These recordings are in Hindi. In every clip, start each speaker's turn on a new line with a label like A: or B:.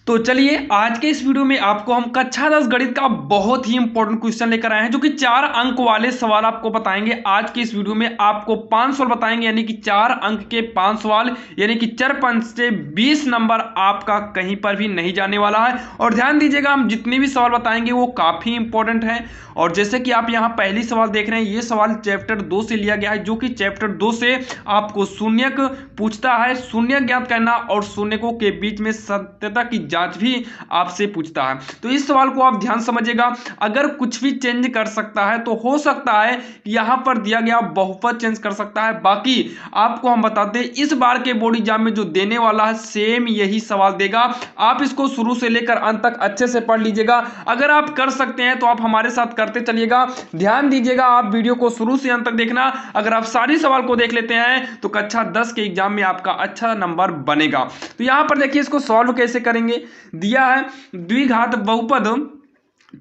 A: तो चलिए आज के इस वीडियो में आपको हम कक्षा 10 गणित का बहुत ही इंपॉर्टेंट क्वेश्चन लेकर आए हैं जो कि 4 अंक वाले सवाल आपको बताएंगे। आज के इस वीडियो में आपको 5 सवाल बताएंगे, यानी कि 4 अंक के 5 सवाल, यानी कि 4 से 20 नंबर आपका कहीं पर भी नहीं जाने वाला है। और ध्यान दीजिएगा, हम जितने भी सवाल बताएंगे वो काफी इंपॉर्टेंट है। और जैसे कि आप यहाँ पहली सवाल देख रहे हैं, ये सवाल चैप्टर 2 से लिया गया है, जो कि चैप्टर 2 से आपको शून्यक पूछता है, शून्यक ज्ञात करना और शून्यकों के बीच में सत्यता की जांच भी आपसे पूछता है। तो इस सवाल को आप ध्यान समझिएगा। अगर कुछ भी चेंज कर सकता है तो हो सकता है कि यहां पर दिया गया बहुपद चेंज कर सकता है। बाकी आपको हम बताते हैं, इस बार के बोर्ड एग्जाम में जो देने वाला है सेम यही सवाल देगा। आप इसको शुरू से लेकर अंत तक अच्छे से पढ़ लीजिएगा। अगर आप कर सकते हैं तो आप हमारे साथ करते चलिएगा। ध्यान दीजिएगा, आप वीडियो को शुरू से अंत तक देखना। अगर आप सारी सवाल को देख लेते हैं तो कक्षा 10 के एग्जाम में आपका अच्छा नंबर बनेगा। तो यहां पर देखिए, इसको सॉल्व कैसे करेंगे। दिया है द्विघात बहुपद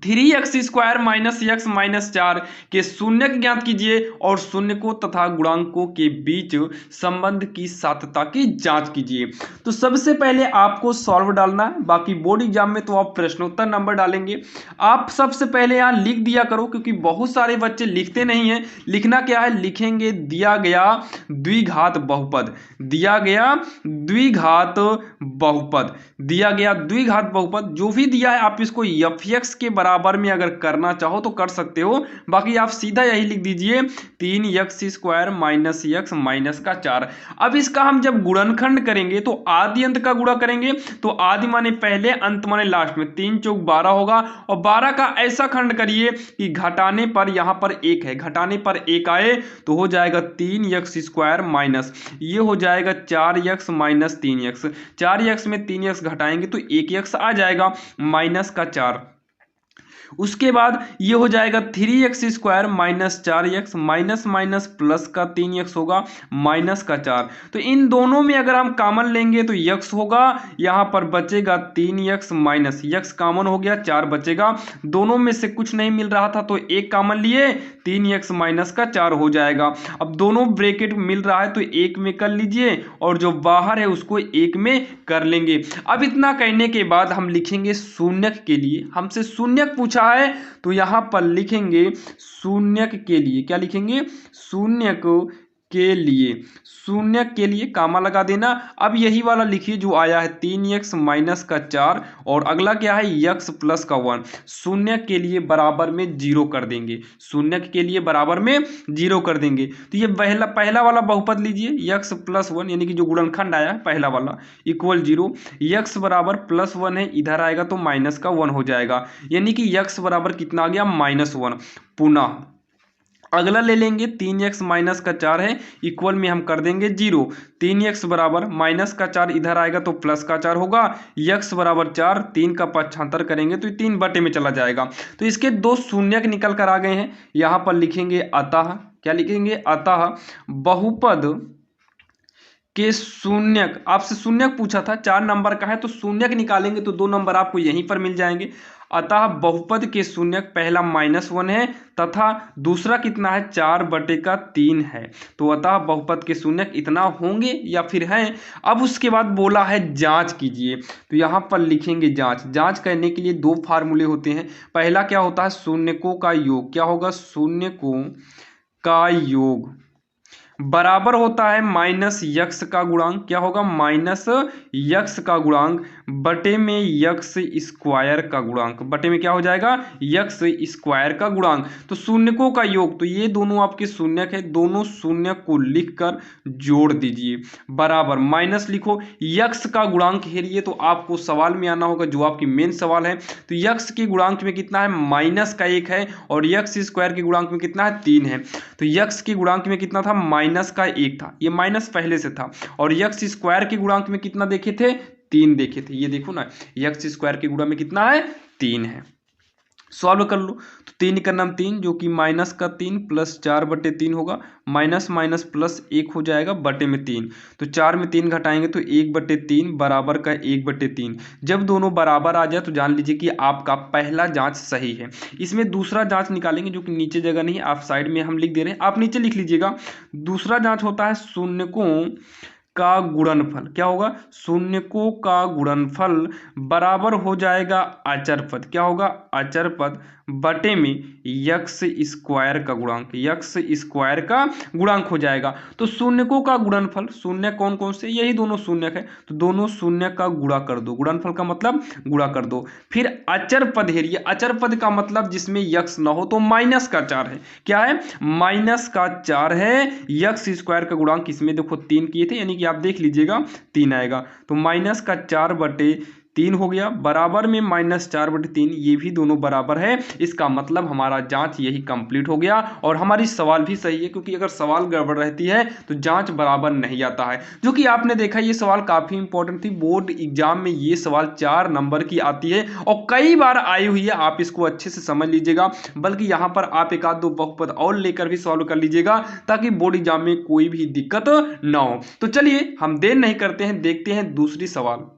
A: 3x² माइनस x माइनस 4 के शून्यक ज्ञात कीजिए और शून्यकों तथा गुणांकों के बीच संबंध की सात्यता की जांच कीजिए। तो सबसे पहले आपको सॉल्व डालना है, बाकी बोर्ड एग्जाम में तो आप प्रश्नोत्तर नंबर डालेंगे। आप सबसे पहले यहाँ लिख दिया करो, क्योंकि बहुत सारे बच्चे लिखते नहीं है। लिखना क्या है, लिखेंगे दिया गया द्विघात बहुपद, दिया गया द्विघात बहुपद, दिया गया द्विघात बहुपद जो भी दिया है आप इसको f(x) के बराबर में अगर करना चाहो तो कर सकते हो। बाकी आप सीधा यही लिख दीजिए 3x² माइनस x माइनस का 4। अब इसका हम जब गुणनखंड करेंगे तो आदि अंत का गुणा करेंगे, तो आदि माने पहले, अंत माने लास्ट में। 3 चौक 12 होगा और 12 का ऐसा खंड करिए कि घटाने पर यहां पर 1 है, घटाने पर 1 आए तो हो जाएगा 3x² माइनस, ये हो जाएगा 4x माइनस 3x। 4x में 3x घटाएंगे तो 1x आ जाएगा माइनस का 4। उसके बाद ये हो जाएगा 3x² minus 4x minus minus plus का 3x होगा माइनस का 4। तो इन दोनों में अगर हम कॉमन लेंगे तो x होगा, यहां पर बचेगा 3x माइनस x कॉमन हो गया, 4 बचेगा। दोनों में से कुछ नहीं मिल रहा था तो एक कॉमन लिए, 3x माइनस का 4 हो जाएगा। अब दोनों ब्रैकेट मिल रहा है तो एक में कर लीजिए और जो बाहर है उसको एक में कर लेंगे। अब इतना करने के बाद हम लिखेंगे शून्यक के लिए, हमसे शून्यक पूछा है तो यहां पर लिखेंगे शून्यक के लिए, क्या लिखेंगे, शून्यक के लिए, शून्यक के लिए कामा लगा देना। अब यही वाला लिखिए जो आया है 3x माइनस का 4 और अगला क्या है x प्लस का 1, शून्यक के लिए बराबर में 0 कर देंगे, शून्यक के लिए बराबर में 0 कर देंगे। तो ये पहला वाला बहुपद लीजिए x प्लस 1, यानी कि जो गुणनखंड आया है पहला वाला इक्वल 0, x बराबर प्लस 1 है, इधर आएगा तो माइनस का 1 हो जाएगा, यानी कि x बराबर कितना आ गया -1। पुनः अगला ले लेंगे 3x माइनस का 4 है, इक्वल में हम कर देंगे 0, 3x बराबर माइनस का 4 इधर आएगा तो प्लस का 4 होगा, x बराबर 4, 3 का पक्षांतर करेंगे तो 3 बटे में चला जाएगा। तो इसके दो शून्यक निकल कर आ गए हैं। यहाँ पर लिखेंगे अतः, क्या लिखेंगे, अतः बहुपद के शून्यक, आपसे शून्यक पूछा था 4 नंबर का है तो शून्यक निकालेंगे तो 2 नंबर आपको यहीं पर मिल जाएंगे। अतः बहुपद के शून्यक पहला -1 है तथा दूसरा कितना है 4/3 है। तो अतः बहुपद के शून्यक इतना होंगे या फिर हैं। अब उसके बाद बोला है जांच कीजिए, तो यहाँ पर लिखेंगे जांच। जांच करने के लिए 2 फार्मूले होते हैं। पहला क्या होता है, शून्यकों का योग, क्या होगा, शून्यकों का योग बराबर होता है -x का गुणांक, क्या होगा, -x का गुणांक बटे में x² का गुणांक, बटे में क्या हो जाएगा, x² का गुणांक। तो शून्यकों का योग, तो ये दोनों आपके शून्यक है, दोनों शून्यक को लिखकर जोड़ दीजिए, बराबर माइनस लिखो, x का गुणांक हेरिए तो आपको सवाल में आना होगा जो आपकी मेन सवाल है। तो x के गुणांक में कितना है, -1 है और x² के गुणांक में कितना है, 3 है। तो x के गुणांक में कितना था, -1 था, ये माइनस पहले से था। और x² के गुणांक में कितना देखे थे, 3 देखे थे। ये देखो ना, x² के गुणा में कितना है, 3 है। सॉल्व कर लो तो 3 का नाम 3 जो कि -3 प्लस 4/3 होगा, माइनस माइनस प्लस 1 हो जाएगा बटे में 3। तो 4 में 3 घटाएंगे तो 1/3 बराबर का 1/3। जब दोनों बराबर आ जाए तो जान लीजिए कि आपका पहला जांच सही है। इसमें दूसरा जांच निकालेंगे जो कि नीचे जगह नहीं, आप साइड में हम लिख दे रहे हैं, आप नीचे लिख लीजिएगा। दूसरा जांच होता है शून्यकों का गुणनफल क्या होगा, शून्यकों का गुणनफल बराबर हो जाएगा अचर पद, क्या होगा, अचर पद बटे में यक्स स्क्वायर का गुणांक, यक्स स्क्वायर का गुणांक हो जाएगा। तो शून्यकों का गुणनफल, शून्य कौन कौन से, यही दोनों शून्य है, तो दोनों शून्य का गुणा कर दो, गुणनफल का मतलब गुणा कर दो। फिर अचर पद है, ये अचर पद का मतलब जिसमें यक्स ना हो, तो माइनस का 4 है, क्या है, माइनस का 4 है। यक्स स्क्वायर का गुणांक इसमें देखो 3 किए थे, यानी कि आप देख लीजिएगा 3 आएगा, तो माइनस का 4/3 हो गया, बराबर में -4/3, ये भी दोनों बराबर है। इसका मतलब हमारा जांच यही कंप्लीट हो गया और हमारी सवाल भी सही है, क्योंकि अगर सवाल गड़बड़ रहती है तो जांच बराबर नहीं आता है। जो कि आपने देखा ये सवाल काफ़ी इंपॉर्टेंट थी, बोर्ड एग्जाम में ये सवाल 4 नंबर की आती है और कई बार आई हुई है, आप इसको अच्छे से समझ लीजिएगा। बल्कि यहाँ पर आप एक आध दो बहुपद और लेकर भी सॉल्व कर लीजिएगा, ताकि बोर्ड एग्जाम में कोई भी दिक्कत ना हो। तो चलिए हम देर नहीं करते हैं, देखते हैं दूसरी सवाल।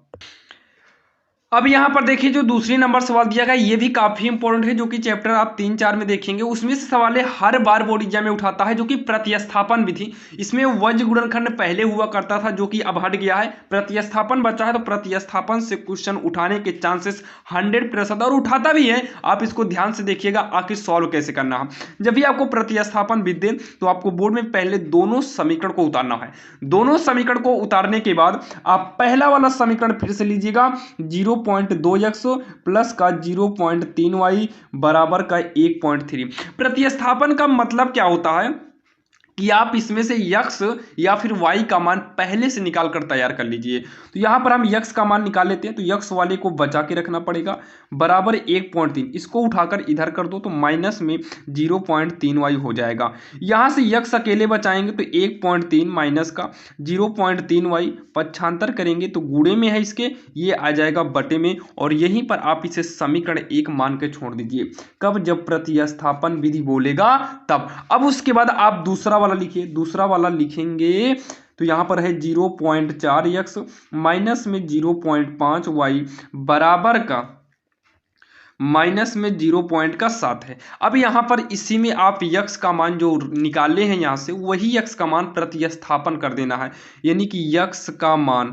A: अब यहाँ पर देखिए जो दूसरी नंबर सवाल दिया गया ये भी काफी इंपॉर्टेंट है, जो कि चैप्टर आप 3-4 में देखेंगे, उसमें से सवाल हर बार बोर्ड एग्जाम में उठाता है, जो कि प्रतिस्थापन विधि। इसमें वज्र गुणनखंड पहले हुआ करता था, जो कि अब हट गया है, प्रतिस्थापन बचा है। तो प्रतिस्थापन से क्वेश्चन उठाने के चांसेस 100% और उठाता भी है। आप इसको ध्यान से देखिएगा आखिर सॉल्व कैसे करना है। जब भी आपको प्रतिस्थापन विधि दे तो आपको बोर्ड में पहले दोनों समीकरण को उतारना है। दोनों समीकरण को उतारने के बाद आप पहला वाला समीकरण फिर से लीजिएगा, 0.2x प्लस का 0.3y बराबर का 1.3। प्रतिस्थापन का मतलब क्या होता है कि आप इसमें से यक्स या फिर वाई का मान पहले से निकाल कर तैयार कर लीजिए। तो यहां पर हम यक्स का मान निकाल लेते हैं, तो यक्स वाले को बचा के रखना पड़ेगा, बराबर 1.3, इसको उठाकर इधर कर दो तो माइनस में 0.3y हो जाएगा। यहां से यक्स अकेले बचाएंगे तो 1.3 माइनस का 0.3y पक्षांतर करेंगे तो गुणे में है इसके, ये आ जाएगा बटे में, और यहीं पर आप इसे समीकरण 1 मान के छोड़ दीजिए। कब, जब प्रतिस्थापन विधि बोलेगा तब। अब उसके बाद आप दूसरा वाला लिखिए, दूसरा वाला लिखेंगे तो यहां पर है 0.4x माइनस में 0.5y बराबर का माइनस में 0.7 है। अब यहां पर इसी में आप यक्स का मान जो निकाले हैं यहां से, वही यक्स का मान प्रतिस्थापन कर देना है, यानी कि यक्स का मान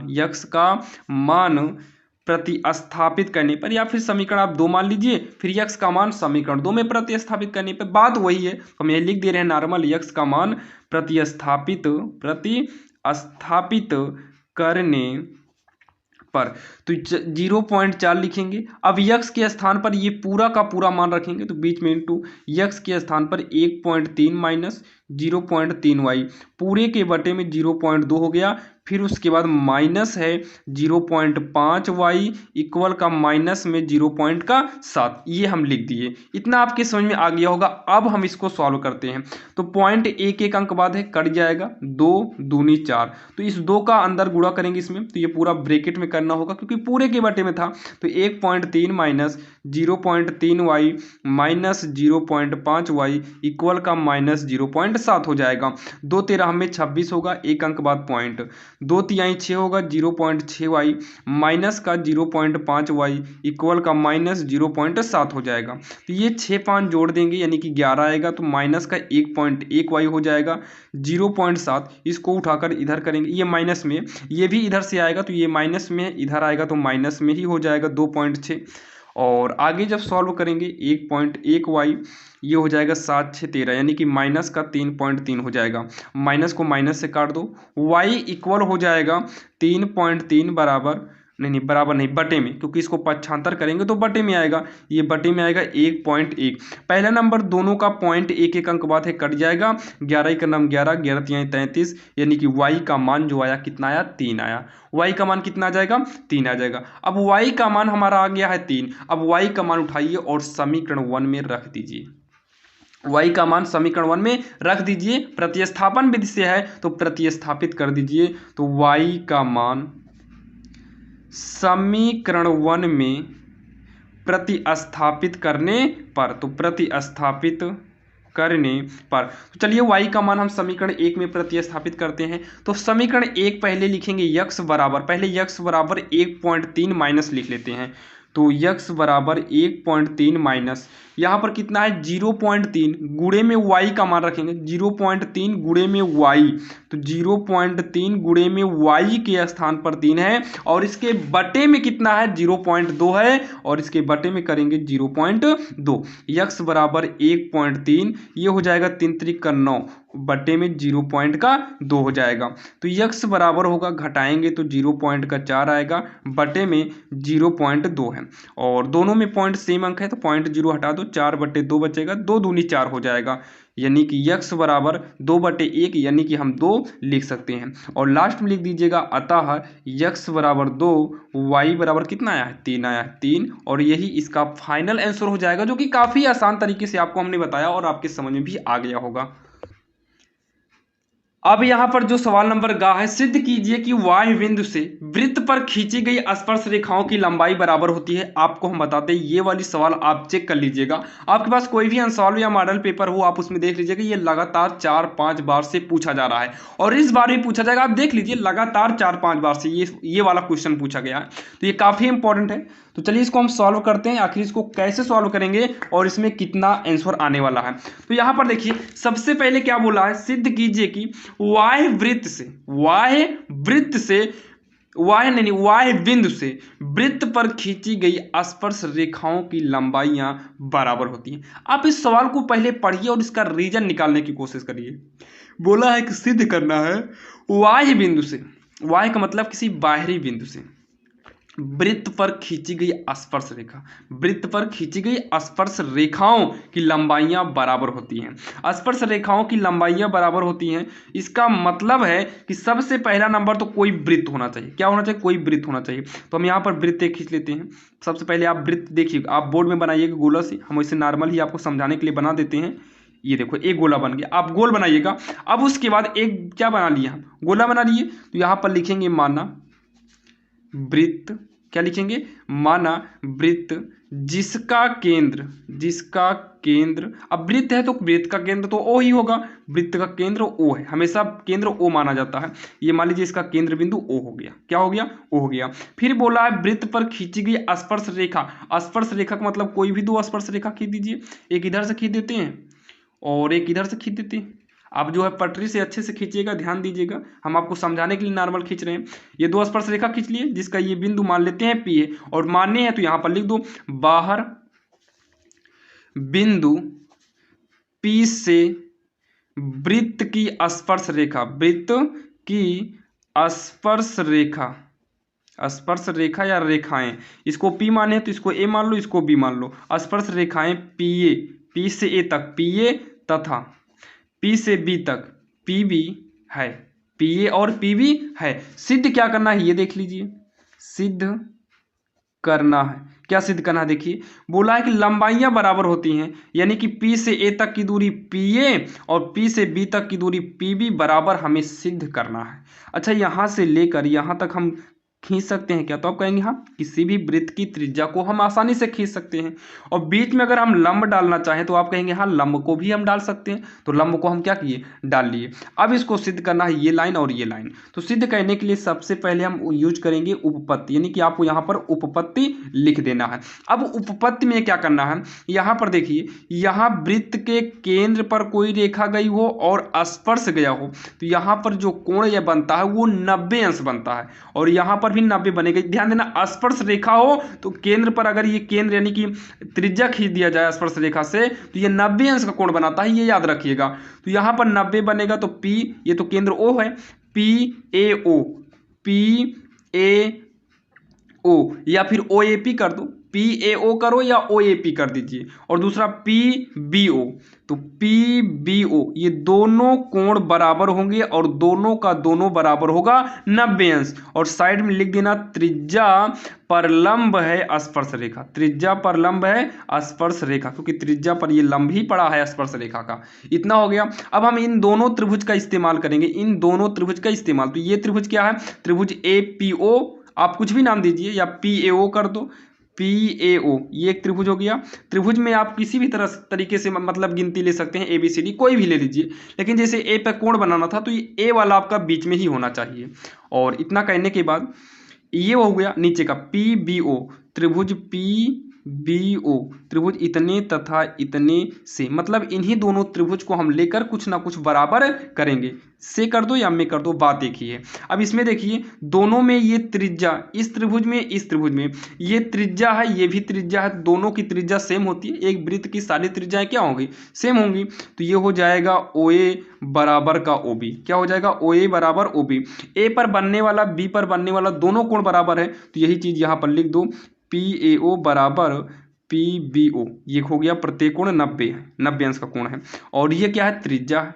A: प्रतिस्थापित करने पर, या फिर समीकरण आप 2 मान लीजिए, फिर यक्स का मान समीकरण 2 में प्रतिस्थापित करने पर बात वही है। तो हम ये लिख दे रहे हैं नॉर्मल यक्स का मान प्रतिस्थापित करने पर, तो 0.4 लिखेंगे। अब यक्स के स्थान पर ये पूरा का पूरा मान रखेंगे, तो बीच में इंटू यक्स के स्थान पर 1.3 माइनस 0.3y पूरे के बटे में 0.2 हो गया। फिर उसके बाद माइनस है 0.5y इक्वल का माइनस में 0.7, ये हम लिख दिए। इतना आपके समझ में आ गया होगा। अब हम इसको सॉल्व करते हैं, तो पॉइंट एक अंक बाद है, कट जाएगा, 2 दूनी 4, तो इस 2 का अंदर गुणा करेंगे इसमें, तो ये पूरा ब्रैकेट में करना होगा क्योंकि पूरे के बटे में था। तो 1.3 minus 0.3y minus 0.5y equal का माइनस 0.7 हो जाएगा। 2 13 में 26 होगा, एक अंक बाद पॉइंट, 2 तिहाई 6 होगा, 0.6y माइनस का 0.5y इक्वल का माइनस 0.7 हो जाएगा। तो ये 6 5 जोड़ देंगे यानी कि 11 आएगा, तो माइनस का 1.1y हो जाएगा, 0.7 इसको उठाकर इधर करेंगे, ये माइनस में, ये भी इधर से आएगा तो ये माइनस में इधर आएगा तो माइनस में ही हो जाएगा 2.6। और आगे जब सॉल्व करेंगे 1.1y ये हो जाएगा 7 6 13, यानी कि माइनस का 3.3 हो जाएगा। माइनस को माइनस से काट दो, y इक्वल हो जाएगा 3.3 बराबर नहीं बटे में, क्योंकि इसको पक्षांतर करेंगे तो बटे में आएगा, ये बटे में आएगा 1.1। पहला नंबर दोनों का पॉइंट एक अंक बाद है, कट जाएगा, 11 का नाम 11, 11 तिहाई 33, यानी कि y का मान जो आया कितना आया, 3 आया। y का मान कितना आ जाएगा, 3 आ जाएगा। अब y का मान हमारा आ गया है 3। अब y का मान उठाइए और समीकरण 1 में रख दीजिए, y का मान समीकरण 1 में रख दीजिए। प्रतिस्थापन विधि से है तो प्रतिस्थापित कर दीजिए, तो y का मान समीकरण 1 में प्रतिस्थापित करने पर, तो प्रतिस्थापित करने पर, तो चलिए y का मान हम समीकरण 1 में प्रतिस्थापित करते हैं। तो समीकरण 1 पहले लिखेंगे x बराबर, पहले x बराबर 1.3 माइनस लिख लेते हैं, तो x बराबर 1.3 माइनस यहाँ पर कितना है 0.3, गुणे में y का मान रखेंगे 0.3 गुणे में y, तो 0.3 गुणे में y के स्थान पर 3 है और इसके बटे में कितना है 0.2 है और इसके बटे में करेंगे 0.2, यक्स बराबर 1.3, ये हो जाएगा 3 त्रिक का 9 बटे में 0.2 हो जाएगा, तो यक्स बराबर होगा, घटाएंगे तो 0.4 आएगा, बटे में 0.2 है और दोनों में पॉइंट सेम अंक है तो 0.0 हटा दो, 4/2 बचेगा, 2 दूनी 4 हो जाएगा, यानी कि यक्स बराबर 2/1 यानी कि हम 2 लिख सकते हैं और लास्ट में लिख दीजिएगा अतः यक्स बराबर 2, वाई बराबर कितना आया है 3 आया है 3, और यही इसका फाइनल आंसर हो जाएगा, जो कि काफ़ी आसान तरीके से आपको हमने बताया और आपके समझ में भी आ गया होगा। अब यहाँ पर जो सवाल नंबर गा है, सिद्ध कीजिए कि वाह्य बिंदु से वृत्त पर खींची गई स्पर्श रेखाओं की लंबाई बराबर होती है। आपको हम बताते हैं, ये वाली सवाल आप चेक कर लीजिएगा, आपके पास कोई भी आंसर या मॉडल पेपर हो आप उसमें देख लीजिएगा, ये लगातार 4-5 बार से पूछा जा रहा है और इस बार भी पूछा जाएगा। आप देख लीजिए लगातार 4-5 बार से ये वाला क्वेश्चन पूछा गया है, तो ये काफ़ी इंपॉर्टेंट है। तो चलिए इसको हम सॉल्व करते हैं, आखिर इसको कैसे सॉल्व करेंगे और इसमें कितना आंसर आने वाला है। तो यहाँ पर देखिए सबसे पहले क्या बोला है, सिद्ध कीजिए कि वाह्य बिंदु से वृत्त पर खींची गई स्पर्श रेखाओं की लंबाइयां बराबर होती हैं। आप इस सवाल को पहले पढ़िए और इसका रीजन निकालने की कोशिश करिए। बोला है कि सिद्ध करना है वाह्य बिंदु से, वाह्य का मतलब किसी बाहरी बिंदु से वृत्त पर खींची गई स्पर्श रेखा, वृत्त पर खींची गई स्पर्श रेखाओं की लंबाइयां बराबर होती हैं। स्पर्श रेखाओं की लंबाइयां बराबर होती हैं, इसका मतलब है कि सबसे पहला नंबर तो कोई वृत्त होना चाहिए। क्या होना चाहिए? कोई वृत्त होना चाहिए। तो हम यहाँ पर वृत्त एक खींच लेते हैं। सबसे पहले आप वृत्त देखिए, आप बोर्ड में बनाइएगा गोला से, हम इसे नॉर्मल ही आपको समझाने के लिए बना देते हैं। ये देखो एक गोला बन गया, आप गोल बनाइएगा। अब उसके बाद एक क्या बना लिया, हम गोला बना लिए, तो यहाँ पर लिखेंगे माना वृत्त, क्या लिखेंगे? माना वृत्त जिसका केंद्र, अब वृत्त है तो वृत्त का केंद्र तो ओ ही होगा, वृत्त का केंद्र ओ है, हमेशा केंद्र ओ माना जाता है। ये मान लीजिए इसका केंद्र बिंदु ओ हो गया। क्या हो गया? ओ हो गया। फिर बोला है वृत्त पर खींची गई स्पर्श रेखा, स्पर्श रेखा का मतलब कोई भी दो स्पर्श रेखा खींच दीजिए, एक इधर से खींच देते हैं और एक इधर से खींच देते हैं। आप जो है पटरी से अच्छे से खींचिएगा, ध्यान दीजिएगा, हम आपको समझाने के लिए नॉर्मल खींच रहे हैं। ये दो स्पर्श रेखा खींच लिए, जिसका ये बिंदु मान लेते हैं पी है, और मानने हैं तो यहां पर लिख दो बाहर बिंदु पी से वृत्त की स्पर्श रेखा, वृत्त की स्पर्श रेखा या रेखाएं, इसको पी माने तो इसको ए मान लो, इसको बी मान लो। स्पर्श रेखाएं पी से ए तक पी ए तथा पी से बी तक पी बी है, पी ए और पी बी है। सिद्ध क्या करना है ये देख लीजिए, सिद्ध करना है। क्या सिद्ध करना है? देखिए बोला है कि लंबाइयां बराबर होती हैं, यानी कि पी से ए तक की दूरी पी ए और पी से बी तक की दूरी पी बी बराबर हमें सिद्ध करना है। अच्छा, यहां से लेकर यहां तक हम खींच सकते हैं क्या? तो आप कहेंगे हाँ, किसी भी वृत्त की त्रिज्या को हम आसानी से खींच सकते हैं। और बीच में अगर हम लंब डालना चाहें तो आप कहेंगे हाँ, लंब को भी हम डाल सकते हैं। तो लंब को हम क्या किए? डाल लिए। अब इसको सिद्ध करना है, ये लाइन और ये लाइन। तो सिद्ध करने के लिए सबसे पहले हम यूज करेंगे उपपत्ति, यानी कि आपको यहाँ पर उपपत्ति लिख देना है। अब उपपत्ति में क्या करना है, यहाँ पर देखिए, यहाँ वृत्त के केंद्र पर कोई रेखा गई हो और स्पर्श गया हो, तो यहाँ पर जो कोण यह बनता है वो 90 अंश बनता है, और यहाँ पर भी 90 बनेगा। ध्यान देना, स्पर्श रेखा हो तो केंद्र पर अगर ये केंद्र यानी कि त्रिज्या खींच दिया जाए स्पर्श रेखा से, तो ये 90 अंश का कोण बनाता है, ये याद रखिएगा। तो यहाँ पर 90 बनेगा, तो P, ये तो केंद्र O है, PAO या फिर OAP कर दो, PAO करो या OAP कर दीजिए, और दूसरा PBO। तो PBO ये दोनों कोण बराबर होंगे और दोनों का दोनों बराबर होगा 90 अंश। और साइड में लिख देना त्रिज्या पर लंब है स्पर्श रेखा, त्रिज्या पर लंब है स्पर्श रेखा, क्योंकि त्रिज्या पर ये लंब ही पड़ा है स्पर्श रेखा का। इतना हो गया। अब हम इन दोनों त्रिभुज का इस्तेमाल करेंगे, इन दोनों त्रिभुज का इस्तेमाल। तो ये त्रिभुज क्या है? त्रिभुज APO, आप कुछ भी नाम दीजिए, या PAO कर दो, PAO ये एक त्रिभुज हो गया। त्रिभुज में आप किसी भी तरीके से मतलब गिनती ले सकते हैं, ABCD कोई भी ले लीजिए, लेकिन जैसे A पे कोण बनाना था तो ये A वाला आपका बीच में ही होना चाहिए। और इतना कहने के बाद ये हो गया नीचे का PBO, त्रिभुज BO त्रिभुज इतने तथा इतने से, मतलब इन्हीं दोनों त्रिभुज को हम लेकर कुछ ना कुछ बराबर करेंगे। से कर दो या में कर दो, बात एक ही है। अब इसमें देखिए दोनों में ये त्रिज्या, इस त्रिभुज में इस त्रिभुज में ये त्रिज्या है, ये भी त्रिज्या है, दोनों की त्रिज्या सेम होती है। एक वृत्त की सारी त्रिज्याएं क्या होंगी, सेम होंगी। तो ये हो जाएगा OA बराबर का OB। क्या हो जाएगा, OA बराबर OB। ए पर बनने वाला बी पर बनने वाला दोनों कोण बराबर है, तो यही चीज यहाँ पर लिख दो, PAO बराबर PBO। ये हो गया प्रत्येक कोण 90 है, 90 अंश का कोण है। और ये क्या है, त्रिज्या है,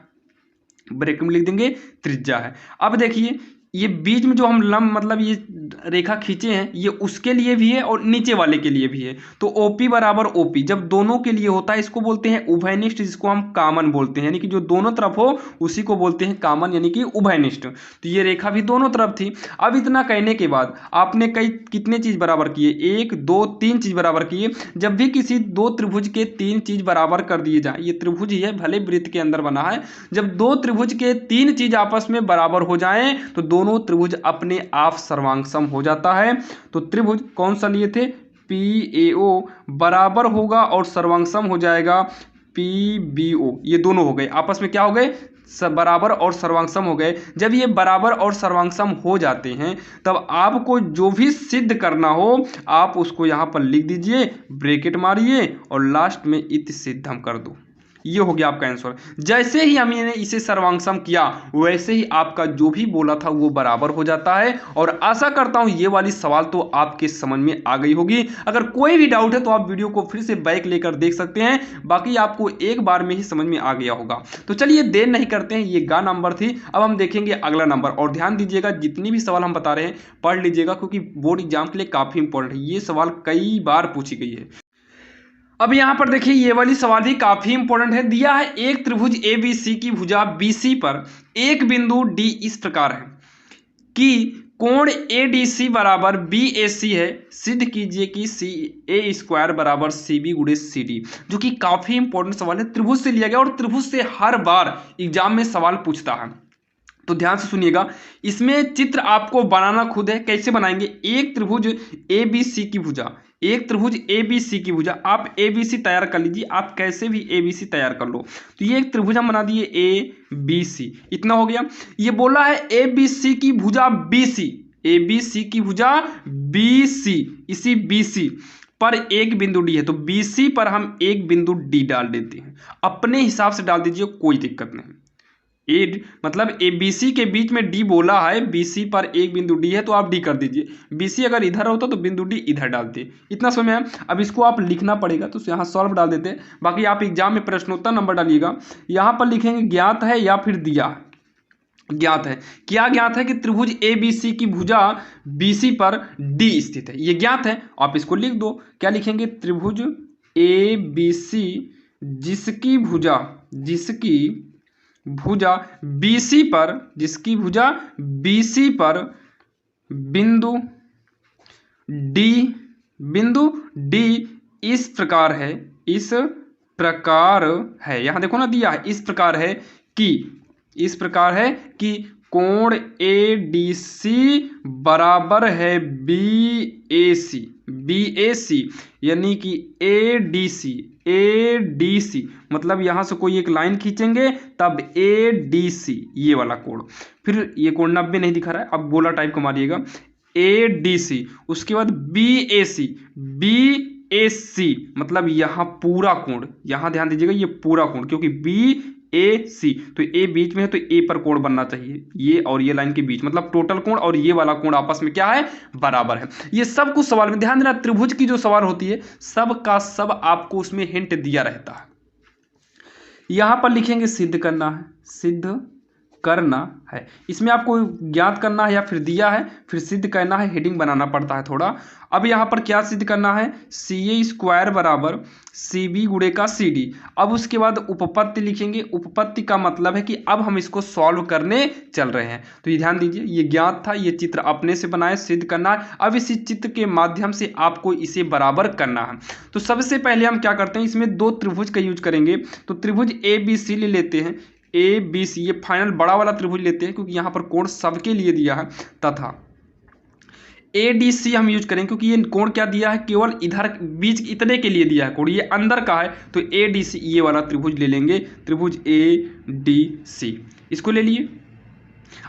A: ब्रैकेट में लिख देंगे त्रिज्या है। अब देखिए ये बीच में जो हम लंब मतलब ये रेखा खींचे हैं, ये उसके लिए भी है और नीचे वाले के लिए भी है। तो OP बराबर OP जब दोनों के लिए होता है, इसको बोलते हैं उभयनिष्ठ, जिसको हम कॉमन बोलते हैं, यानी कि जो दोनों तरफ हो उसी को बोलते हैं कॉमन, यानी कि उभयनिष्ठ। तो ये रेखा भी दोनों तरफ थी। अब इतना कहने के बाद आपने कितने चीज बराबर किए, 1 2 3 चीज बराबर किए। जब भी किसी दो त्रिभुज के 3 चीज बराबर कर दिए जाए, ये त्रिभुज ही है भले वृत्त के अंदर बना है, जब दो त्रिभुज के 3 चीज आपस में बराबर हो जाएं तो दोनों त्रिभुज अपने आप सर्वांगसम हो जाता है। तो त्रिभुज कौन सा लिए थे, PAO बराबर होगा और सर्वांगसम हो जाएगा PBO। ये दोनों हो गए आपस में क्या हो गए, बराबर और सर्वांगसम हो गए। जब ये बराबर और सर्वांगसम हो जाते हैं तब आपको जो भी सिद्ध करना हो आप उसको यहाँ पर लिख दीजिए, ब्रैकेट मारिए और लास्ट में इति सिद्धम कर दो। ये हो गया आपका आंसर। जैसे ही हमने इसे सर्वांगसम किया वैसे ही आपका जो भी बोला था वो बराबर हो जाता है। और आशा करता हूं ये वाली सवाल तो आपके समझ में आ गई होगी। अगर कोई भी डाउट है तो आप वीडियो को फिर से बैक लेकर देख सकते हैं, बाकी आपको एक बार में ही समझ में आ गया होगा। तो चलिए देर नहीं करते हैं, ये गा नंबर थी, अब हम देखेंगे अगला नंबर। और ध्यान दीजिएगा जितनी भी सवाल हम बता रहे हैं पढ़ लीजिएगा, क्योंकि बोर्ड एग्जाम के लिए काफी इंपॉर्टेंट है। ये सवाल कई बार पूछी गई है। अब यहां पर देखिए ये वाली सवाल भी काफी इंपॉर्टेंट है। दिया है एक त्रिभुज ABC की भुजा BC पर एक बिंदु D इस प्रकार है कि कोण ADC बराबर BAC है। सिद्ध कीजिए कि CA² बराबर CB गुणे CD, जो कि काफी इंपॉर्टेंट सवाल है, त्रिभुज से लिया गया और त्रिभुज से हर बार एग्जाम में सवाल पूछता है। तो ध्यान से सुनिएगा, इसमें चित्र आपको बनाना खुद है। कैसे बनाएंगे, एक त्रिभुज ABC की भुजा, एक त्रिभुज ABC की भुजा, आप ABC तैयार कर लीजिए, आप कैसे भी ABC तैयार कर लो। तो ये एक त्रिभुज हम बना दिए ABC, इतना हो गया। ये बोला है ABC की भुजा BC, ABC की भुजा BC, इसी BC पर एक बिंदु D है, तो BC पर हम एक बिंदु D डाल देते हैं। अपने हिसाब से डाल दीजिए, कोई दिक्कत नहीं। मतलब ABC के बीच में D बोला है, BC पर एक बिंदु D है तो आप D कर दीजिए। BC अगर इधर होता तो बिंदु D इधर डालते। इतना समझ में आया। अब इसको आप लिखना पड़ेगा तो यहाँ सॉल्व डाल देते हैं, बाकी आप एग्जाम में प्रश्नोत्तर नंबर डालिएगा। यहाँ पर लिखेंगे ज्ञात है या फिर दिया। ज्ञात है, क्या ज्ञात है कि त्रिभुज ABC की भुजा BC पर D स्थित है, ये ज्ञात है। आप इसको लिख दो, क्या लिखेंगे, त्रिभुज ABC जिसकी भुजा BC पर, जिसकी भुजा BC पर बिंदु D इस प्रकार है, इस प्रकार है। यहां देखो ना दिया है, इस प्रकार है कि कोण ADC बराबर है BAC, यानी कि ADC मतलब यहां से कोई एक लाइन खींचेंगे तब ADC, ये वाला कोण। फिर ये कोण 90 नहीं दिखा रहा है, अब गोला टाइप को मारिएगा, ADC, उसके बाद BAC मतलब यहां पूरा कोण, यहां ध्यान दीजिएगा ये पूरा कोण, क्योंकि BAC तो A बीच में है तो A पर कोण बनना चाहिए, ये और ये लाइन के बीच, मतलब टोटल कोण और ये वाला कोण आपस में क्या है, बराबर है। ये सब कुछ सवाल में ध्यान देना, त्रिभुज की जो सवाल होती है सब का सब आपको उसमें हिंट दिया रहता है। यहां पर लिखेंगे सिद्ध करना है, इसमें आपको ज्ञात करना है या फिर दिया है, फिर सिद्ध करना है, हेडिंग बनाना पड़ता है थोड़ा। अब यहाँ पर क्या सिद्ध करना है, CA² बराबर CB गुणे का CD। अब उसके बाद उपपत्ति लिखेंगे, उपपत्ति का मतलब है कि अब हम इसको सॉल्व करने चल रहे हैं। तो ये ध्यान दीजिए, ये ज्ञात था, ये चित्र अपने से बनाए, सिद्ध करना है। अब इसी चित्र के माध्यम से आपको इसे बराबर करना है। तो सबसे पहले हम क्या करते हैं, इसमें दो त्रिभुज का यूज करेंगे। तो त्रिभुज ABC ले लेते हैं, ABC, ये फाइनल बड़ा वाला त्रिभुज लेते हैं क्योंकि यहाँ पर कोण सबके लिए दिया है, तथा ADC हम यूज करें क्योंकि ये कोण क्या दिया है, केवल इधर बीच इतने के लिए दिया है कोण, ये अंदर का है तो ADC ये वाला त्रिभुज ले लेंगे, त्रिभुज ADC इसको ले लिए।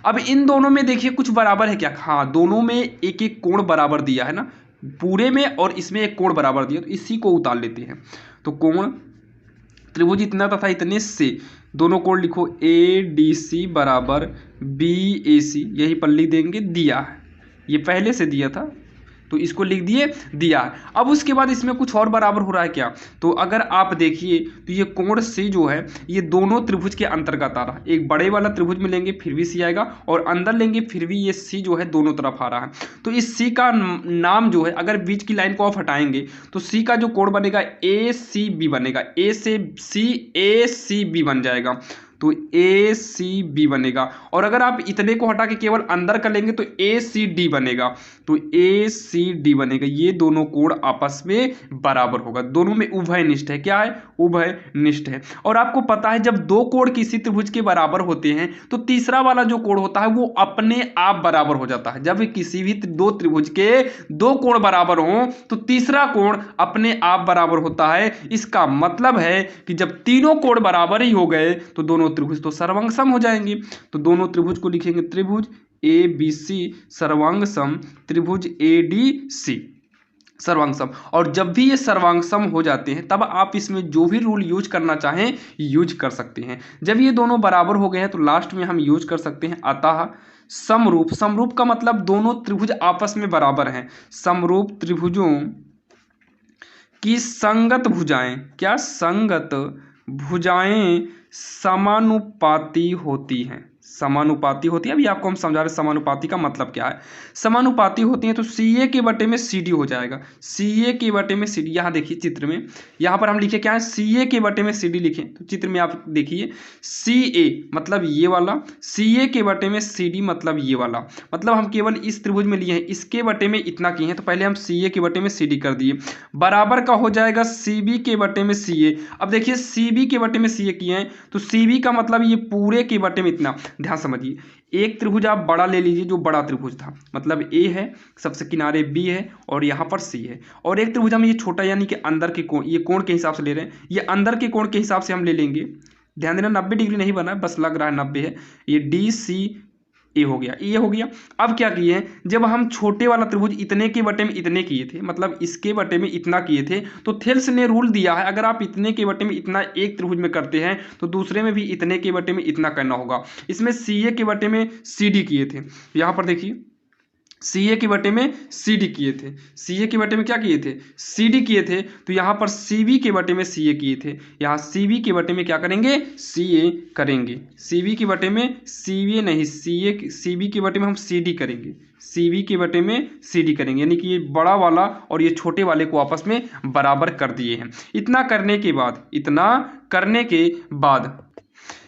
A: अब इन दोनों में देखिए कुछ बराबर है क्या, हाँ दोनों में एक एक कोण बराबर दिया है ना, पूरे में और इसमें एक कोण बराबर दिया, तो इसी को उतार लेते हैं। तो कोण त्रिभुज इतना तथा इतने से दोनों कोण लिखो, ADC बराबर BAC, यही पर लिख देंगे, दिया है, ये पहले से दिया था तो इसको लिख दिए, दिया है। अब उसके बाद इसमें कुछ और बराबर हो रहा है क्या, तो अगर आप देखिए तो ये कोण C जो है ये दोनों त्रिभुज के अंतर्गत आ रहा है, एक बड़े वाला त्रिभुज में लेंगे फिर भी C आएगा और अंदर लेंगे फिर भी ये C जो है दोनों तरफ आ रहा है। तो इस C का नाम जो है, अगर बीच की लाइन को आप हटाएंगे तो C का जो कोण बनेगा ACB बनेगा, A से C ACB बन जाएगा, तो ACB बनेगा। और अगर आप इतने को हटा के केवल अंदर कर लेंगे तो ACD बनेगा, तो ACD बनेगा। ये दोनों कोण आपस में बराबर होगा, दोनों में उभयनिष्ठ है, क्या है, उभयनिष्ठ है। और आपको पता है जब दो कोण किसी त्रिभुज के बराबर होते हैं तो तीसरा वाला जो कोण होता है वो अपने आप बराबर हो जाता है। जब किसी भी दो त्रिभुज के दो कोण बराबर हो तो तीसरा कोण अपने आप बराबर होता है। इसका मतलब है कि जब तीनों कोण बराबर ही हो गए तो दोनों त्रिभुज तो सर्वांग-सम हो जाएंगे। तो दोनों त्रिभुज को लिखेंगे त्रिभुज ABC सर्वांग-सम, त्रिभुज ADC सर्वांग-सम। और जब भी ये सर्वांग-सम हो जाते हैं तब आप इसमें जो भी रूल यूज करना चाहें यूज कर सकते हैं। जब ये दोनों बराबर हो गए हैं तो लास्ट में हम यूज कर सकते हैं अतः समरूप। समरूप का मतलब दोनों त्रिभुज आपस में बराबर हैं। समरूप त्रिभुजों की संगत भुजाएं, क्या, संगत भुजाएं समानुपाती होती हैं, समानुपाती होती है। अभी आपको हम समझा रहे समानुपाती का मतलब क्या है। समानुपाती होती हैं तो CA के बटे में CD हो जाएगा, CA के बटे में CD। यहाँ देखिए चित्र में, यहाँ पर हम लिखे क्या है, CA के बटे में CD लिखें, तो चित्र में आप देखिए CA मतलब ये वाला, CA के बटे में CD मतलब ये वाला। मतलब हम केवल इस त्रिभुज में लिए हैं, इसके बटे में इतना किए हैं तो पहले हम CA के बटे में CD कर दिए, बराबर का हो जाएगा CB के बटे में CA। अब देखिए CB के बटे में CA किए हैं तो CB का मतलब ये पूरे के बटे में इतना। ध्यान समझिए, एक त्रिभुज आप बड़ा ले लीजिए जो बड़ा त्रिभुज था, मतलब A है, सबसे किनारे B है और यहाँ पर C है, और एक त्रिभुज हम ये छोटा यानी कि अंदर के कोण, ये कोण के हिसाब से ले रहे हैं, ये अंदर के कोण के हिसाब से हम ले लेंगे। ध्यान देना 90 डिग्री नहीं बना है, बस लग रहा है 90 है। ये DCA हो गया, ये हो गया। अब क्या किए हैं, जब हम छोटे वाला त्रिभुज इतने के बटे में इतने किए थे, मतलब इसके बटे में इतना किए थे, तो थेल्स ने रूल दिया है अगर आप इतने के बटे में इतना एक त्रिभुज में करते हैं तो दूसरे में भी इतने के बटे में इतना करना होगा। इसमें CA के बटे में CD किए थे, यहाँ पर देखिए CA के बटे में CD किए थे, CA के बटे में क्या किए थे, CD किए थे। तो यहाँ पर CB के बटे में CA किए थे, यहाँ CB के बटे में क्या करेंगे, CA करेंगे। CB के बटे में CA नहीं, CB के बटे में हम CD करेंगे, CB के बटे में CD करेंगे, यानी कि ये बड़ा वाला और ये छोटे वाले को आपस में बराबर कर दिए हैं। इतना करने के बाद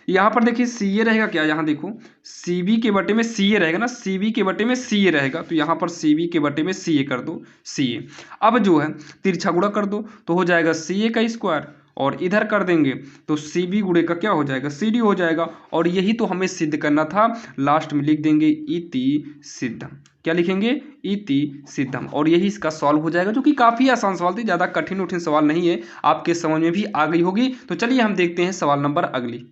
A: यहाँ पर देखिए CA रहेगा क्या, यहाँ देखो CB के बटे में CA रहेगा ना, CB के बटे में CA रहेगा, तो यहाँ पर CB के बटे में CA कर दो, CA। अब जो है तिरछा गुणा कर दो तो हो जाएगा CA का स्क्वायर, और इधर कर देंगे तो CB गुणे का क्या हो जाएगा, CD हो जाएगा। और यही तो हमें सिद्ध करना था, लास्ट में लिख देंगे इति सिद्धम। क्या लिखेंगे, इति सिद्धम। और यही इसका सॉल्व हो जाएगा, जो कि काफ़ी आसान सवाल थी, ज़्यादा कठिन सवाल नहीं है, आपके समझ में भी आ गई होगी। तो चलिए हम देखते हैं सवाल नंबर अगली।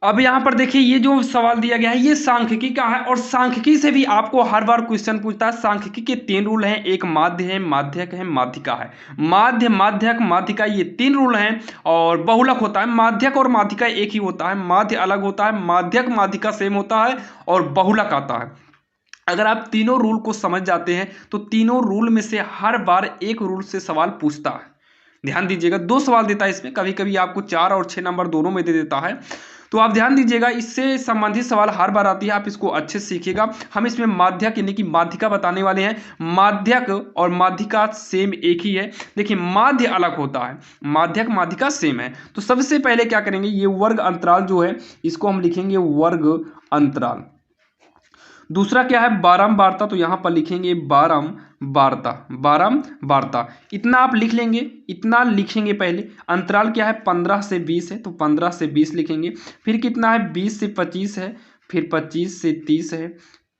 A: अब यहाँ पर देखिए ये जो सवाल दिया गया है ये सांख्यिकी का है, और सांख्यिकी से भी आपको हर बार क्वेश्चन पूछता है। सांख्यिकी के 3 रूल हैं, एक माध्य है, माध्यक है, माध्यिका है। माध्य, माध्यक, माध्यिका ये 3 रूल हैं, और बहुलक होता है। माध्यक और माध्यिका एक ही होता है, माध्य अलग होता है, माध्यक माध्यिका सेम होता है, और बहुलक आता है। अगर आप तीनों रूल को समझ जाते हैं तो तीनों रूल में से हर बार एक रूल से सवाल पूछता है। ध्यान दीजिएगा, 2 सवाल देता है इसमें, कभी कभी आपको 4 और 6 नंबर दोनों में दे देता है। तो आप ध्यान दीजिएगा, इससे संबंधित सवाल हर बार आती है, आप इसको अच्छे से सीखिएगा। हम इसमें माध्यक यानी कि माध्यिका बताने वाले हैं। माध्यक और माध्यिका सेम एक ही है। देखिए माध्य अलग होता है, माध्यक माध्यिका सेम है। तो सबसे पहले क्या करेंगे, ये वर्ग अंतराल जो है इसको हम लिखेंगे वर्ग अंतराल। दूसरा क्या है, बारंबारता, तो यहाँ पर लिखेंगे बारंबारता, बारंबारता। इतना आप लिख लेंगे, इतना लिखेंगे पहले। अंतराल क्या है, 15 से 20 है, तो 15 से 20 लिखेंगे। फिर कितना है, 20 से 25 है, फिर 25 से 30 है,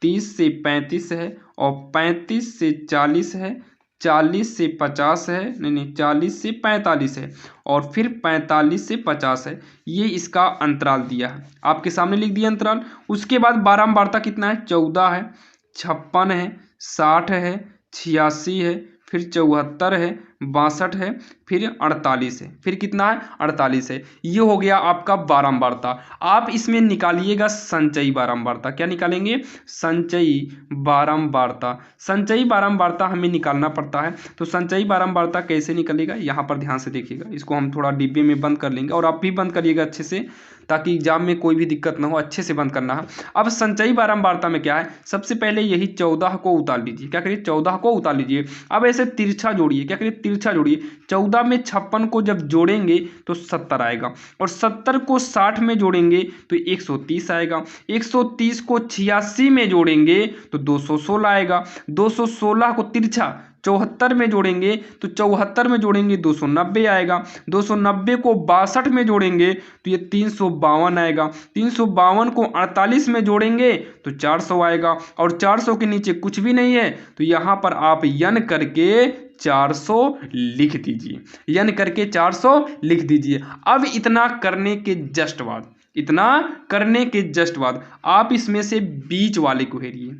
A: 30 से 35 है, और 35 से 40 है, 40 से 50 है, नहीं 40 से 45 है, और फिर 45 से 50 है। ये इसका अंतराल दिया है, आपके सामने लिख दिया अंतराल। उसके बाद बारंबारता कितना है, 14 है, 56 है, 60 है, 86 है, फिर 74 है, 62 है, फिर 48 है, फिर कितना है 48 है। ये हो गया आपका बारंबारता। आप इसमें निकालिएगा संचयी बारंबारता। क्या निकालेंगे, संचयी बारंबारता। संचयी बारंबारता हमें निकालना पड़ता है। तो संचयी बारंबारता कैसे निकलेगा, यहाँ पर ध्यान से देखिएगा। इसको हम थोड़ा डिब्बे में बंद कर लेंगे, और आप भी बंद करिएगा अच्छे से, ताकि एग्जाम में कोई भी दिक्कत ना हो, अच्छे से बंद करना है। अब संचयी बारंबारता में क्या है, सबसे पहले यही 14 को उतार लीजिए। क्या करिए, 14 को उतार लीजिए। अब ऐसे तिरछा जोड़िए, क्या करिए, तिरछा जोड़िए। 14 में 56 को जब जोड़ेंगे तो 70 आएगा, और 70 को 60 में जोड़ेंगे तो 130 आएगा, 130 को 86 में जोड़ेंगे तो 216 आएगा, 216 को तिरछा 74 में जोड़ेंगे तो 74 में जोड़ेंगे 290 आएगा, 290 को 62 में जोड़ेंगे तो ये 352 आएगा, 352 को 48 में जोड़ेंगे तो 400 आएगा, और 400 के नीचे कुछ भी नहीं है तो यहाँ पर आप यन करके 400 लिख दीजिए, यन करके 400 लिख दीजिए। अब इतना करने के जस्ट बाद, इतना करने के जस्ट बाद आप इसमें से बीच वाले को हेरिए।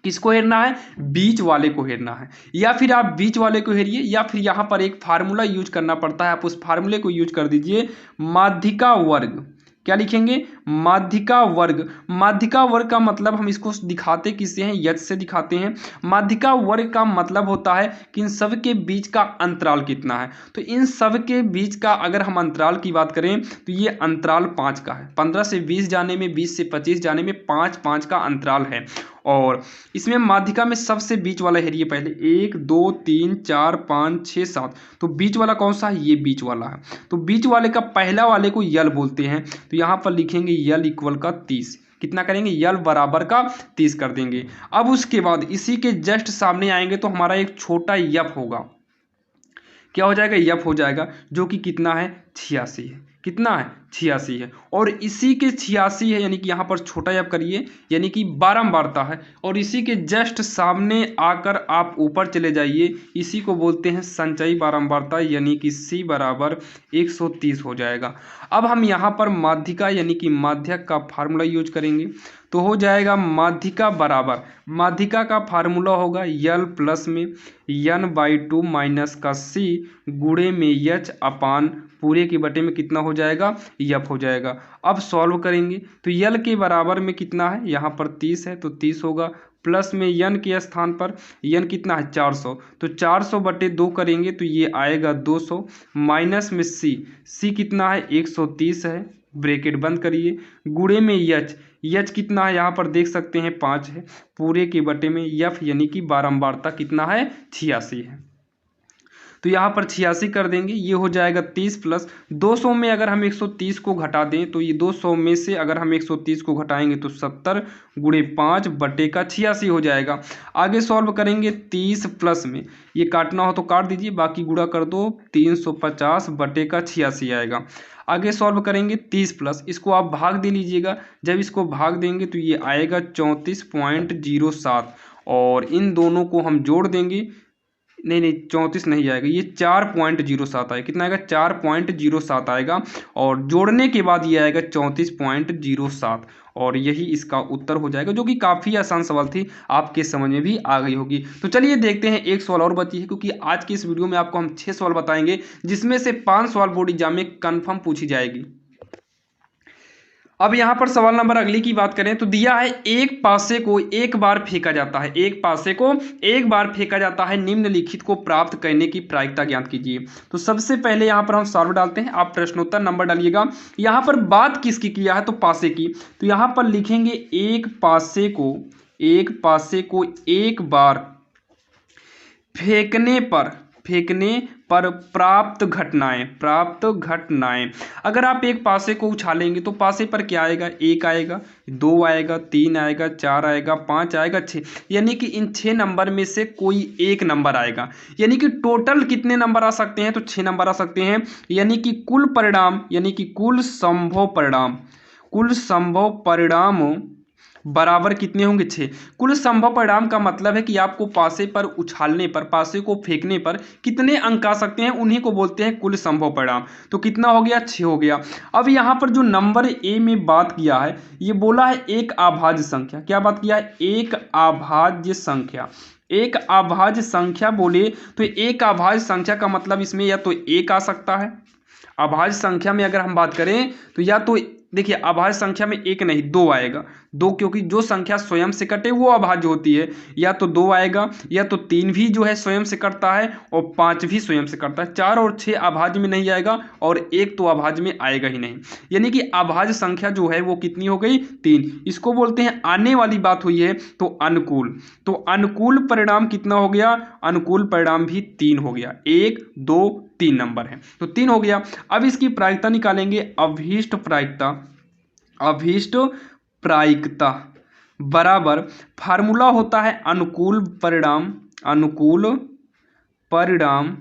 A: किसको हेरना है, बीच वाले को हेरना है, या फिर आप बीच वाले को हेरिए, या फिर यहाँ पर एक फार्मूला यूज करना पड़ता है, आप उस फार्मूले को यूज कर दीजिए। माध्यिका वर्ग, क्या लिखेंगे, माध्यिका वर्ग। माध्यिका वर्ग का मतलब हम इसको दिखाते किससे हैं, यच से दिखाते हैं। माध्यिका वर्ग का मतलब होता है कि इन सब के बीच का अंतराल कितना है। तो इन सब के बीच का अगर हम अंतराल की बात करें तो ये अंतराल 5 का है। 15 से 20 जाने में, 20 से 25 जाने में 5-5 का अंतराल है। और इसमें माध्यिका में सबसे बीच वाला हेरिए पहले, 1 2 3 4 5 6 7, तो बीच वाला कौन सा है, ये बीच वाला है। तो बीच वाले का पहला वाले को यल बोलते हैं, तो यहाँ पर लिखेंगे यल इक्वल का 30। कितना करेंगे, यल बराबर का 30 कर देंगे। अब उसके बाद इसी के जस्ट सामने आएंगे तो हमारा एक छोटा यफ होगा। क्या हो जाएगा, यफ हो जाएगा, जो कि कितना है, 86 है। कितना है, 86 है, और इसी के 86 है, यानी कि यहाँ पर छोटा यफ करिए, यानी कि बारंबारता है, और इसी के जस्ट सामने आकर आप ऊपर चले जाइए, इसी को बोलते हैं संचयी बारंबारता, यानी कि C बराबर 130 हो जाएगा। अब हम यहाँ पर माध्यिका यानी कि माध्यक का फार्मूला यूज करेंगे, तो हो जाएगा माध्यिका बराबर, माध्यिका का फार्मूला होगा यल प्लस में n/2 माइनस का C गुणे में H अपान पूरे के बटे में कितना हो जाएगा, यफ हो जाएगा। अब सॉल्व करेंगे तो यल के बराबर में कितना है, यहाँ पर 30 है तो 30 होगा, प्लस में यन के स्थान पर यन कितना है, 400, तो 400 बटे 2 करेंगे तो ये आएगा 200, माइनस में C कितना है, 130 है, ब्रैकेट बंद करिए, गुणे में H कितना है, यहाँ पर देख सकते हैं 5 है, पूरे के बटे में यफ यानी कि बारंबारता कितना है, 86 है। तो यहाँ पर 86 कर देंगे, ये हो जाएगा 30 प्लस 200 में अगर हम 130 को घटा दें तो ये 200 में से अगर हम 130 को घटाएंगे तो 70 गुणे 5 बटे का 86 हो जाएगा। आगे सॉल्व करेंगे 30 प्लस में, ये काटना हो तो काट दीजिए, बाकी गुणा कर दो, 350 बटे का 86 आएगा। आगे सॉल्व करेंगे 30 प्लस, इसको आप भाग दे लीजिएगा, जब इसको भाग देंगे तो ये आएगा 34.07, और इन दोनों को हम जोड़ देंगे, नहीं 34 नहीं आएगा, ये 4.07 आएगा। कितना आएगा, 4.07 आएगा, और जोड़ने के बाद ये आएगा 34.07, और यही इसका उत्तर हो जाएगा, जो कि काफ़ी आसान सवाल थी, आपके समझ में भी आ गई होगी। तो चलिए देखते हैं, एक सवाल और बची है, क्योंकि आज की इस वीडियो में आपको हम 6 सवाल बताएंगे, जिसमें से 5 सवाल बोर्ड एग्जाम में कन्फर्म पूछी जाएगी। अब यहाँ पर सवाल नंबर अगली की बात करें तो दिया है, एक पासे को एक बार फेंका जाता है, एक पासे को एक बार फेंका जाता है, निम्नलिखित को प्राप्त करने की प्रायिकता ज्ञात कीजिए। तो सबसे पहले यहाँ पर हम सॉल्व डालते हैं, आप प्रश्नोत्तर नंबर डालिएगा। यहाँ पर बात किसकी किया है, तो पासे की, तो यहाँ पर लिखेंगे एक पासे को एक बार फेंकने पर प्राप्त घटनाएं। अगर आप एक पासे को उछालेंगे तो पासे पर क्या आएगा, 1 आएगा, 2 आएगा, 3 आएगा, 4 आएगा, 5 आएगा, 6, यानी कि इन 6 नंबर में से कोई एक नंबर आएगा। यानी कि टोटल कितने नंबर आ सकते हैं, तो 6 नंबर आ सकते हैं। यानी कि कुल परिणाम, यानी कि कुल संभव परिणाम बराबर कितने होंगे 6। कुल संभव परिणाम का मतलब है कि आपको पासे पर उछालने पर, पासे को फेंकने पर कितने अंक आ सकते हैं, उन्हीं को बोलते हैं कुल संभव परिणाम। तो कितना हो गया, 6 हो गया। अब यहाँ पर जो नंबर ए में बात किया है, ये बोला है एक अभाज्य संख्या। क्या बात किया है, एक अभाज्य संख्या। एक अभाज्य संख्या बोले तो एक अभाज्य संख्या का मतलब इसमें या तो एक आ सकता है, अभाज्य संख्या में अगर हम बात करें तो या तो देखिए अभाज्य संख्या में एक नहीं 2 आएगा, 2 क्योंकि जो संख्या स्वयं से कटे वो अभाज्य होती है। या तो 2 आएगा, या तो 3 भी जो है स्वयं से कटता है और 5 भी स्वयं से कटता है। 4 और 6 अभाज्य में नहीं आएगा और 1 तो अभाज्य में आएगा ही नहीं। यानी कि अभाज्य संख्या जो है वो कितनी हो गई, 3। इसको बोलते हैं आने वाली बात हुई है तो अनुकूल। तो अनुकूल परिणाम कितना हो गया, अनुकूल परिणाम भी 3 हो गया। 1 2 3 नंबर है तो 3 हो गया। अब इसकी प्रायिकता निकालेंगे, अभीष्ट प्रायिकता। अभीष्ट प्रायिकता बराबर फार्मूला होता है अनुकूल परिणाम, अनुकूल परिणाम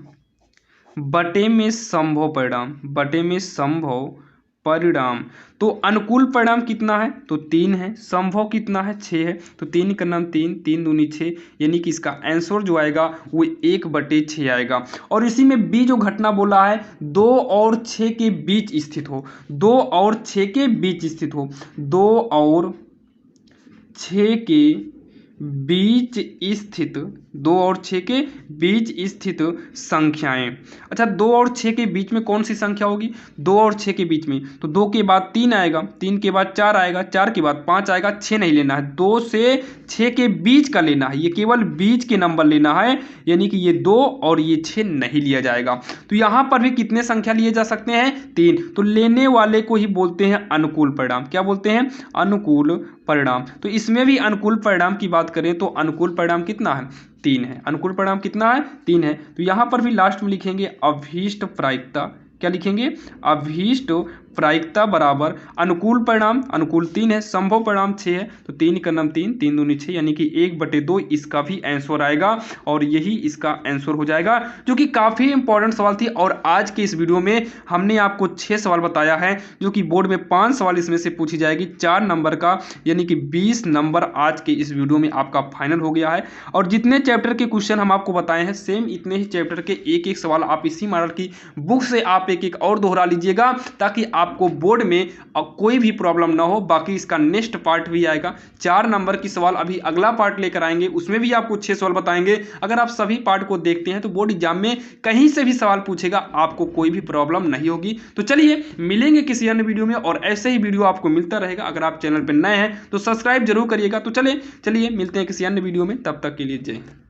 A: बटे में संभव परिणाम, बटे में संभव परिणाम। तो अनुकूल परिणाम कितना है, तो 3 है। संभव कितना है, 6 है। तो 3 का नाम 3, 3 दूनी 6, यानी कि इसका आंसर जो आएगा वो 1/6 आएगा। और इसी में बी जो घटना बोला है 2 और 6 के बीच स्थित हो, 2 और 6 के बीच स्थित हो, 2 और 6 के बीच स्थित, 2 और 6 के बीच स्थित संख्याएं। अच्छा 2 और 6 के बीच में कौन सी संख्या होगी, 2 और 6 के बीच में तो 2 के बाद 3 आएगा, 3 के बाद 4 आएगा, 4 के बाद 5 आएगा, 6 नहीं लेना है, 2 से 6 के बीच का लेना है, ये केवल बीच के नंबर लेना है। यानी कि ये 2 और ये 6 नहीं लिया जाएगा। तो यहाँ पर भी कितने संख्या लिए जा सकते हैं, 3। तो लेने वाले को ही बोलते हैं अनुकूल परिणाम। क्या बोलते हैं, अनुकूल परिणाम। तो इसमें भी अनुकूल परिणाम की बात करें तो अनुकूल परिणाम कितना है, 3 है। अनुकूल परिणाम कितना है, 3 है। तो यहां पर भी लास्ट में लिखेंगे अभीष्ट प्रायिकता। क्या लिखेंगे, अभीष्ट प्रायिकता बराबर अनुकूल परिणाम, अनुकूल 3 है, संभव परिणाम 6 है। तो 3 का नाम 3, 3 दूनी 6, यानी कि 1/2 इसका भी आंसर आएगा और यही इसका आंसर हो जाएगा, जो कि काफ़ी इंपॉर्टेंट सवाल थी। और आज के इस वीडियो में हमने आपको 6 सवाल बताया है, जो कि बोर्ड में 5 सवाल इसमें से पूछी जाएगी 4 नंबर का, यानी कि 20 नंबर आज के इस वीडियो में आपका फाइनल हो गया है। और जितने चैप्टर के क्वेश्चन हम आपको बताए हैं सेम इतने ही चैप्टर के एक एक सवाल आप इसी मॉडल की बुक से आप एक एक और दोहरा लीजिएगा, ताकि आपको बोर्ड में कोई भी प्रॉब्लम ना हो। बाकी इसका नेक्स्ट पार्ट भी आएगा, 4 नंबर की सवाल अभी अगला पार्ट लेकर आएंगे, उसमें भी आपको 6 सवाल बताएंगे। अगर आप सभी पार्ट को देखते हैं तो बोर्ड एग्जाम में कहीं से भी सवाल पूछेगा, आपको कोई भी प्रॉब्लम नहीं होगी। तो चलिए मिलेंगे किसी अन्य वीडियो में, और ऐसे ही वीडियो आपको मिलता रहेगा। अगर आप चैनल पर नए हैं तो सब्सक्राइब जरूर करिएगा। तो चलिए मिलते हैं किसी अन्य वीडियो में, तब तक के लिए जय हिंद।